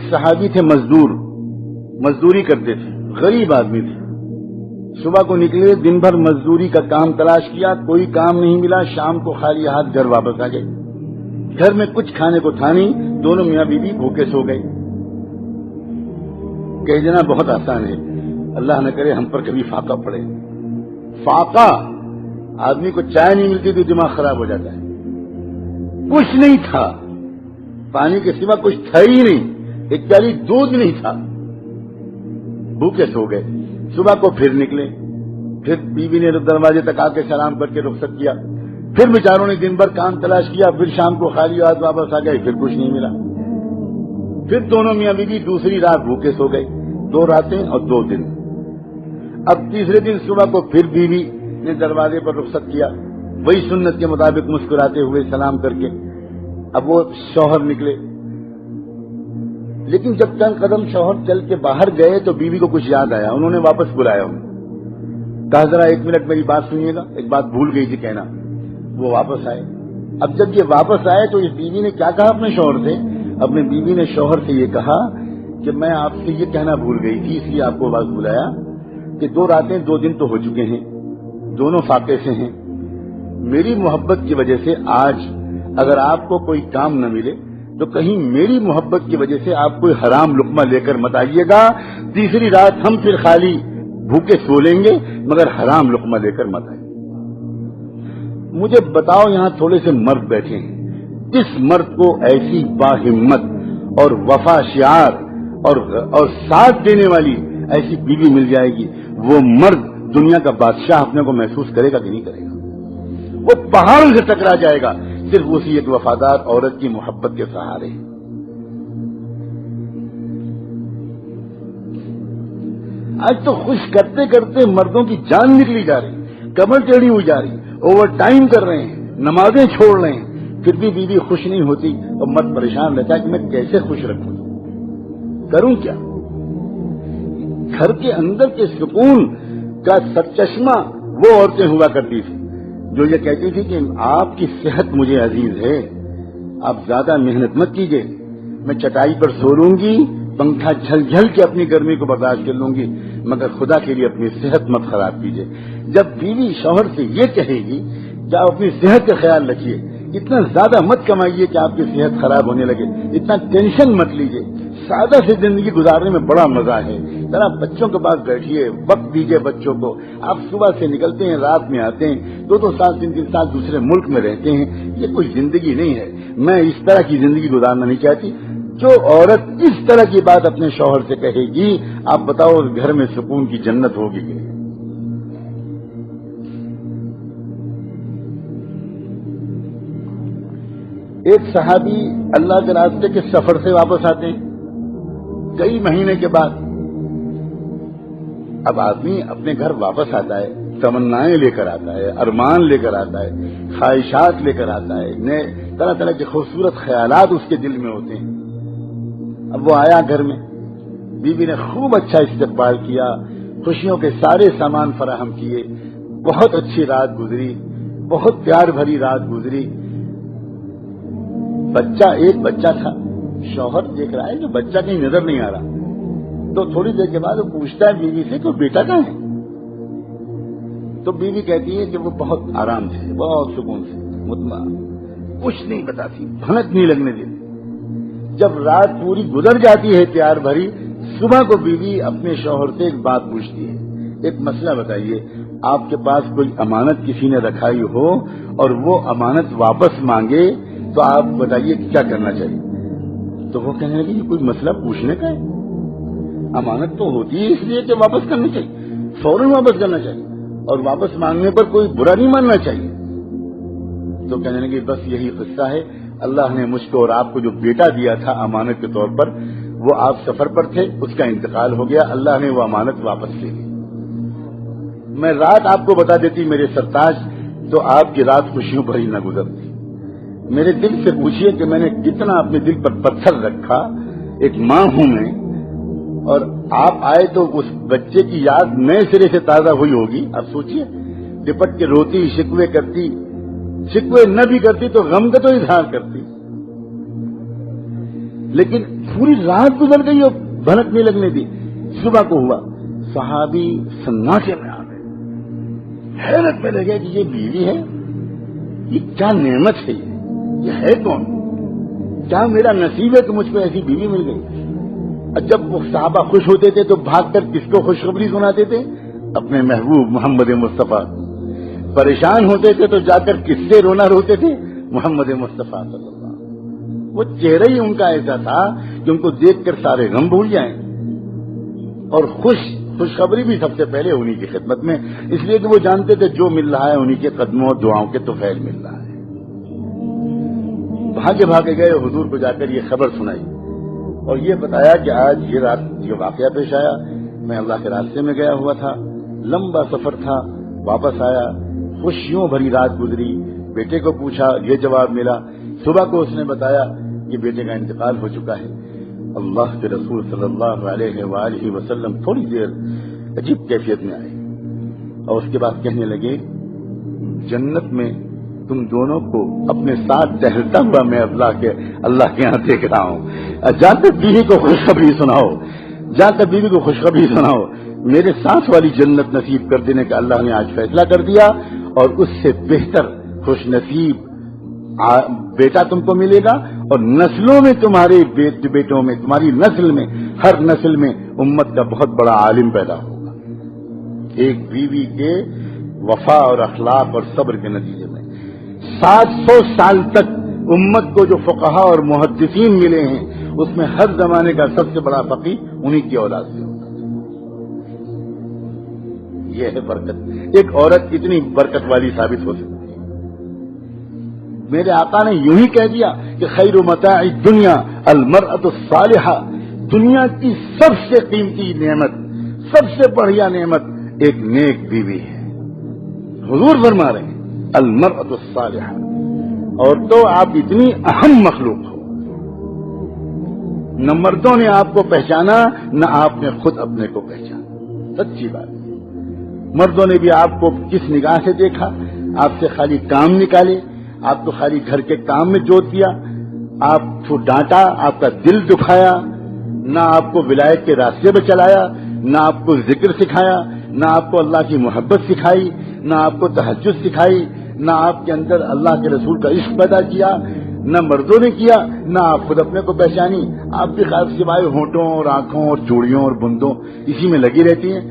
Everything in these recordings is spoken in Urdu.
ایک صحابی تھے مزدوری کرتے تھے، غریب آدمی تھے. صبح کو نکلے، دن بھر مزدوری کا کام تلاش کیا، کوئی کام نہیں ملا. شام کو خالی ہاتھ گھر واپس آ گئے. گھر میں کچھ کھانے کو تھا نہیں، دونوں میاں بیوی بھوکے سو گئے. کہہ دینا بہت آسان ہے، اللہ نہ کرے ہم پر کبھی فاقہ پڑے. فاقہ، آدمی کو چائے نہیں ملتی تو دماغ خراب ہو جاتا ہے. کچھ نہیں تھا، پانی کے سوا کچھ تھا ہی نہیں، ایک پیالی دودھ نہیں تھا. بھوکے سو گئے. صبح کو پھر نکلے، پھر بیوی نے دروازے تک آ کے سلام کر کے رخصت کیا. پھر بیچاروں نے دن بھر کام تلاش کیا، پھر شام کو خالی ہاتھ واپس آ گئے، پھر کچھ نہیں ملا. پھر دونوں میاں بیوی دوسری رات بھوکے سو گئے، 2 راتیں اور 2 دن. اب تیسرے دن صبح کو پھر بیوی نے دروازے پر رخصت کیا، وہی سنت کے مطابق مسکراتے ہوئے سلام کر کے. اب وہ شوہر نکلے، لیکن جب چند قدم شوہر چل کے باہر گئے تو بیوی کو کچھ یاد آیا. انہوں نے واپس بلایا، کہا ذرا 1 منٹ میری بات سنیے گا، ایک بات بھول گئی تھی کہنا. وہ واپس آئے. اب جب یہ واپس آئے تو اس بیوی نے کیا کہا اپنے شوہر سے؟ اپنے بیوی نے شوہر سے یہ کہا کہ میں آپ سے یہ کہنا بھول گئی تھی، اس لیے آپ کو واپس بلایا کہ 2 راتیں 2 دن تو ہو چکے ہیں، دونوں فاقے سے ہیں. میری محبت کی وجہ سے آج اگر آپ کو کوئی کام نہ ملے تو کہیں میری محبت کی وجہ سے آپ کوئی حرام لقمہ لے کر مت آئیے گا. تیسری رات ہم پھر خالی بھوکے سو لیں گے مگر حرام لقمہ لے کر مت آئیے. مجھے بتاؤ، یہاں تھوڑے سے مرد بیٹھے ہیں، جس مرد کو ایسی باہمت اور وفا شعار اور ساتھ دینے والی ایسی بیوی مل جائے گی، وہ مرد دنیا کا بادشاہ اپنے کو محسوس کرے گا کہ نہیں کرے گا؟ وہ پہاڑوں سے ٹکرا جائے گا صرف اسی ایک وفادار عورت کی محبت کے سہارے. آج تو خوش کرتے کرتے مردوں کی جان نکلی جا رہی، کمر ٹیڑھی ہوئی جا رہی، اوور ٹائم کر رہے ہیں، نمازیں چھوڑ رہے ہیں، پھر بھی بیوی خوش نہیں ہوتی اور مرد پریشان رہتا ہے کہ میں کیسے خوش رکھوں، کروں کیا؟ گھر کے اندر کے سکون کا سرچشمہ وہ عورتیں ہوا کرتی تھی جو یہ کہتی تھی کہ آپ کی صحت مجھے عزیز ہے، آپ زیادہ محنت مت کیجیے، میں چٹائی پر سو لوں گی، پنکھا جھل جھل کے اپنی گرمی کو برداشت کر لوں گی، مگر خدا کے لیے اپنی صحت مت خراب کیجیے. جب بیوی شوہر سے یہ کہے گی کہ آپ اپنی صحت کا خیال رکھیے، اتنا زیادہ مت کمائیے کہ آپ کی صحت خراب ہونے لگے، اتنا ٹینشن مت لیجیے، سادہ سے زندگی گزارنے میں بڑا مزہ ہے، ذرا بچوں کے پاس بیٹھیے، وقت دیجیے بچوں کو. آپ صبح سے نکلتے ہیں، رات میں آتے ہیں، 2 سال 3 سال دوسرے ملک میں رہتے ہیں، یہ کوئی زندگی نہیں ہے. میں اس طرح کی زندگی گزارنا نہیں چاہتی. جو عورت اس طرح کی بات اپنے شوہر سے کہے گی، آپ بتاؤ اس گھر میں سکون کی جنت ہوگی کہ؟ ایک صحابی اللہ کے راستے کے سفر سے واپس آتے ہیں کئی مہینے کے بعد. اب آدمی اپنے گھر واپس آتا ہے، تمنائیں لے کر آتا ہے، ارمان لے کر آتا ہے، خواہشات لے کر آتا ہے، نئے طرح طرح کے خوبصورت خیالات اس کے دل میں ہوتے ہیں. اب وہ آیا گھر میں، بیوی نے خوب اچھا استقبال کیا، خوشیوں کے سارے سامان فراہم کیے، بہت اچھی رات گزری، بہت پیار بھری رات گزری. ایک بچہ تھا، شوہر دیکھ رہا ہے کہ بچہ کہیں نظر نہیں آ رہا، تو تھوڑی دیر کے بعد وہ پوچھتا ہے بیوی سے کہ بیٹا کہاں ہے؟ تو بیوی کہتی ہے کہ وہ بہت آرام سے، بہت سکون سے، مطمئن، کچھ نہیں بتاتی، بھنک نہیں لگنے دیتی. جب رات پوری گزر جاتی ہے پیار بھری، صبح کو بیوی اپنے شوہر سے ایک بات پوچھتی ہے، ایک مسئلہ بتائیے، آپ کے پاس کوئی امانت کسی نے رکھائی ہو اور وہ امانت واپس مانگے تو آپ بتائیے کیا کرنا چاہیے؟ تو وہ کہنے لگے کہ کوئی مسئلہ پوچھنے کا ہے، امانت تو ہوتی ہے اس لیے کہ واپس کرنی چاہیے، فوراً واپس کرنا چاہیے، اور واپس مانگنے پر کوئی برا نہیں ماننا چاہیے. تو کہنے لگے بس یہی قصہ ہے، اللہ نے مجھ کو اور آپ کو جو بیٹا دیا تھا امانت کے طور پر، وہ آپ سفر پر تھے، اس کا انتقال ہو گیا، اللہ نے وہ امانت واپس لے لی. میں رات آپ کو بتا دیتی میرے سرتاج تو آپ کی رات خوشیوں بھری نہ گزرتی. میرے دل سے پوچھئے کہ میں نے کتنا اپنے دل پر پتھر رکھا، ایک ماں ہوں میں، اور آپ آئے تو اس بچے کی یاد نئے سرے سے تازہ ہوئی ہوگی. اب سوچئے، لپٹ کے روتی، شکوے کرتی، شکوے نہ بھی کرتی تو غم کا تو اظہار کرتی. لیکن پوری رات گزر گئی اور بھنک نہیں لگنے دی. صبح کو ہوا, صحابی سناٹے میں آ گئے, حیرت میں لگے کہ یہ بیوی ہے, یہ کیا نعمت ہے, یہ ہے کون, کیا میرا نصیب ہے کہ مجھ کو ایسی بیوی مل گئی. اور جب وہ صحابہ خوش ہوتے تھے تو بھاگ کر کس کو خوشخبری سناتے تھے؟ اپنے محبوب محمد مصطفیٰ. پریشان ہوتے تھے تو جا کر کس سے رونا روتے تھے؟ محمد مصطفیٰ صلی اللہ علیہ وسلم. وہ چہرہ ہی ان کا ایسا تھا کہ ان کو دیکھ کر سارے غم بھول جائیں, اور خوشخبری بھی سب سے پہلے انہی کی خدمت میں, اس لیے کہ وہ جانتے تھے جو مل رہا ہے انہی کے قدموں اور دعاؤں کے طفیل مل رہا ہے. بھاگے بھاگے گئے, حضور کو جا کر یہ خبر سنائی اور یہ بتایا کہ آج یہ رات یہ واقعہ پیش آیا, میں اللہ کے راستے میں گیا ہوا تھا, لمبا سفر تھا, واپس آیا, خوشیوں بھری رات گزری. بیٹے کو پوچھا, یہ جواب ملا. صبح کو اس نے بتایا کہ بیٹے کا انتقال ہو چکا ہے. اللہ کے رسول صلی اللہ علیہ وآلہ وسلم تھوڑی دیر عجیب کیفیت میں آئے اور اس کے بعد کہنے لگے, جنت میں تم دونوں کو اپنے ساتھ ٹہلتا ہوا میں اللہ کے یہاں دیکھ رہا ہوں. جا کر بیوی کو خوشخبری سناؤ, جا کر بیوی کو خوشخبری سناؤ, میرے ساتھ والی جنت نصیب کر دینے کا اللہ نے آج فیصلہ کر دیا, اور اس سے بہتر خوش نصیب بیٹا تم کو ملے گا, اور نسلوں میں تمہارے بیٹوں میں, تمہاری نسل میں, ہر نسل میں امت کا بہت بڑا عالم پیدا ہوگا. ایک بیوی کے وفا اور اخلاق اور صبر کے نتیجے میں 700 سال تک امت کو جو فقہا اور محدثین ملے ہیں, اس میں ہر زمانے کا سب سے بڑا فقیہ انہی کی اولاد سے ہوتا ہے. یہ ہے برکت. ایک عورت اتنی برکت والی ثابت ہو سکتی ہے. میرے آقا نے یوں ہی کہہ دیا کہ خیر متاع الدنیا المرأة الصالحہ, دنیا کی سب سے قیمتی نعمت, سب سے بڑھیا نعمت ایک نیک بیوی ہے. حضور فرما رہے ہیں المرأة الصالحہ. اور تو آپ اتنی اہم مخلوق ہو, نہ مردوں نے آپ کو پہچانا نہ آپ نے خود اپنے کو پہچانا. سچی بات ہے, مردوں نے بھی آپ کو کس نگاہ سے دیکھا؟ آپ سے خالی کام نکالے, آپ کو خالی گھر کے کام میں جوت دیا, آپ کو ڈانٹا, آپ کا دل دکھایا, نہ آپ کو ولایت کے راستے پہ چلایا, نہ آپ کو ذکر سکھایا, نہ آپ کو اللہ کی محبت سکھائی, نہ آپ کو تہجد سکھائی, نہ آپ کے اندر اللہ کے رسول کا عشق پیدا کیا, نہ مردوں نے کیا, نہ آپ خود اپنے کو پہچانی. آپ بھی خاص سوائے ہونٹوں اور آنکھوں اور چوڑیوں اور بندوں اسی میں لگی رہتی ہیں,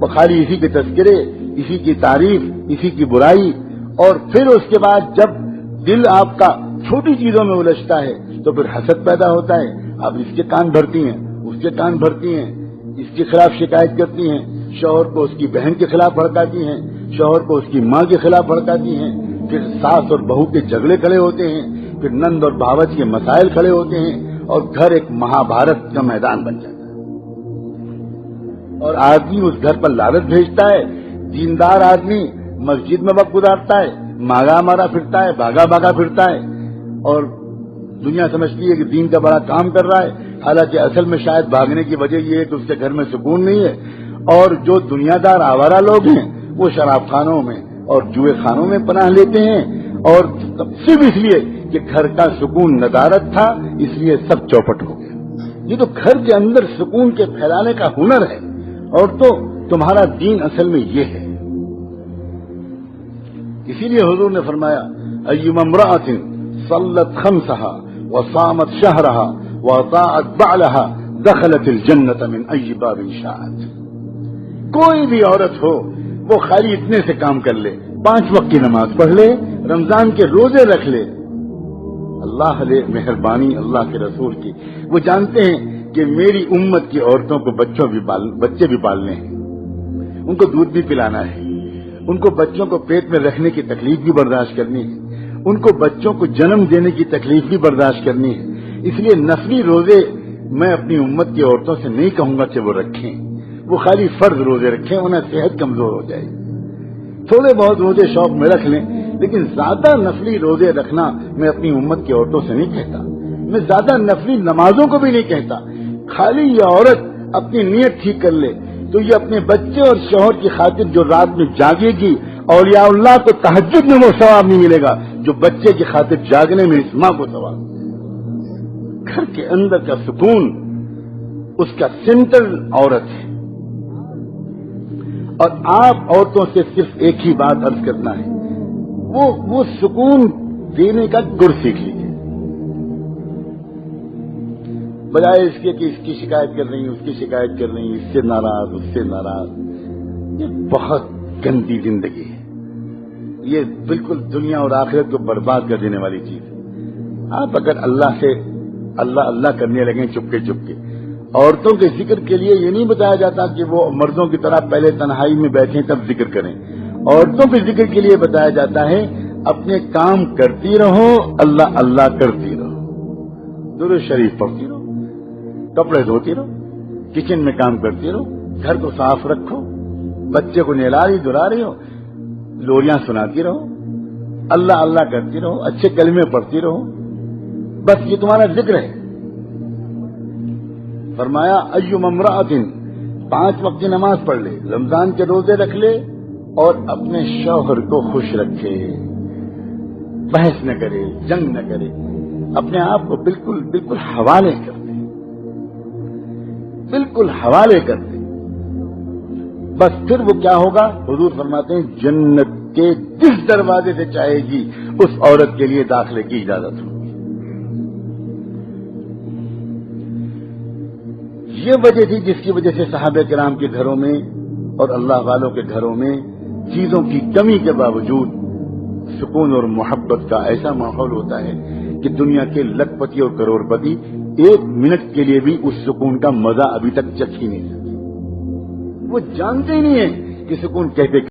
وہ خالی اسی کے تذکرے, اسی کی تعریف, اسی کی برائی. اور پھر اس کے بعد جب دل آپ کا چھوٹی چیزوں میں الجھتا ہے تو پھر حسد پیدا ہوتا ہے. آپ اس کے کان بھرتی ہیں, اس کے کان بھرتی ہیں, اس کے خلاف شکایت کرتی ہیں, شوہر کو اس کی بہن کے خلاف بھڑکاتی ہیں, شوہر کو اس کی ماں کے خلاف بھڑکاتی ہیں, پھر ساس اور بہو کے جھگڑے کھڑے ہوتے ہیں, پھر نند اور باورچی کے مسائل کھڑے ہوتے ہیں, اور گھر ایک مہابھارت کا میدان بن جاتا ہے. اور آدمی اس گھر پر لالچ بھیجتا ہے. دیندار آدمی مسجد میں وقت گزارتا ہے, مارا مارا پھرتا ہے, بھاگا بھاگا پھرتا ہے, اور دنیا سمجھتی ہے کہ دین کا بڑا کام کر رہا ہے, حالانکہ اصل میں شاید بھاگنے کی وجہ یہ ہے کہ اس کے گھر میں سکون نہیں ہے. اور جو دنیا دار آوارہ لوگ ہیں وہ شراب خانوں میں اور جوئے خانوں میں پناہ لیتے ہیں, اور صرف اس لیے کہ گھر کا سکون ندارت تھا, اس لیے سب چوپٹ ہو گیا. یہ تو گھر کے اندر سکون کے پھیلانے کا ہنر ہے, اور تو تمہارا دین اصل میں یہ ہے. اسی لیے حضور نے فرمایا ایما امرأۃ صلت خمسہا وصامت شہرہا واطاعت بعلہا دخلت الجنۃ من ای باب شاءت. کوئی بھی عورت ہو وہ خالی اتنے سے کام کر لے, 5 وقت کی نماز پڑھ لے, رمضان کے روزے رکھ لے, اللہ علیہ مہربانی اللہ کے رسول کی. وہ جانتے ہیں کہ میری امت کی عورتوں کو بچے بھی پالنے ہیں, ان کو دودھ بھی پلانا ہے, ان کو بچوں کو پیٹ میں رکھنے کی تکلیف بھی برداشت کرنی ہے, ان کو بچوں کو جنم دینے کی تکلیف بھی برداشت کرنی ہے. اس لیے نفلی روزے میں اپنی امت کی عورتوں سے نہیں کہوں گا کہ وہ رکھیں, وہ خالی فرض روزے رکھیں, انہیں صحت کمزور ہو جائے گی. تھوڑے بہت روزے شوق میں رکھ لیں, لیکن زیادہ نفلی روزے رکھنا میں اپنی امت کی عورتوں سے نہیں کہتا. میں زیادہ نفلی نمازوں کو بھی نہیں کہتا. خالی یہ عورت اپنی نیت ٹھیک کر لے تو یہ اپنے بچے اور شوہر کی خاطر جو رات میں جاگے گی, اولیاء اللہ کو تہجد میں وہ ثواب نہیں ملے گا جو بچے کی خاطر جاگنے میں اس ماں کو ثواب. گھر کے اندر کا سکون اس کا سینٹر عورت ہے. اور آپ عورتوں سے صرف ایک ہی بات عرض کرنا ہے, وہ سکون دینے کا گر سیکھ لیجیے, بجائے اس کے کہ اس کی شکایت کر رہی ہیں, اس کی شکایت کر رہی ہیں, اس سے ناراض, اس سے ناراض. یہ بہت گندی زندگی ہے, یہ بالکل دنیا اور آخرت کو برباد کر دینے والی چیز ہے. آپ اگر اللہ سے اللہ کرنے لگیں چپکے چپکے, عورتوں کے ذکر کے لیے یہ نہیں بتایا جاتا کہ وہ مردوں کی طرح پہلے تنہائی میں بیٹھیں تب ذکر کریں. عورتوں کے ذکر کے لیے بتایا جاتا ہے اپنے کام کرتی رہو, اللہ کرتی رہو, درود شریف پڑھتی رہو, کپڑے دھوتی رہو, کچن میں کام کرتی رہو, گھر کو صاف رکھو, بچے کو نہلا رہی دھلا رہی ہو, لوریاں سناتی رہو, اللہ کرتی رہو, اچھے کلمے پڑھتی رہو, بس یہ تمہارا ذکر ہے. فرمایا ایما امرأۃ 5 وقت کی نماز پڑھ لے, رمضان کے روزے رکھ لے, اور اپنے شوہر کو خوش رکھے, بحث نہ کرے, جنگ نہ کرے, اپنے آپ کو بالکل حوالے کر دے, بالکل حوالے کر دے. بس پھر وہ کیا ہوگا؟ حضور فرماتے ہیں جنت کے جس دروازے سے چاہے گی اس عورت کے لیے داخلے کی اجازت ہوگی. یہ وجہ تھی جس کی وجہ سے صحابہ کرام کے گھروں میں اور اللہ والوں کے گھروں میں چیزوں کی کمی کے باوجود سکون اور محبت کا ایسا ماحول ہوتا ہے کہ دنیا کے لکھ پتی اور کروڑ پتی 1 منٹ کے لیے بھی اس سکون کا مزہ ابھی تک چکھ ہی نہیں سکتے. وہ جانتے ہی نہیں ہیں کہ سکون کہتے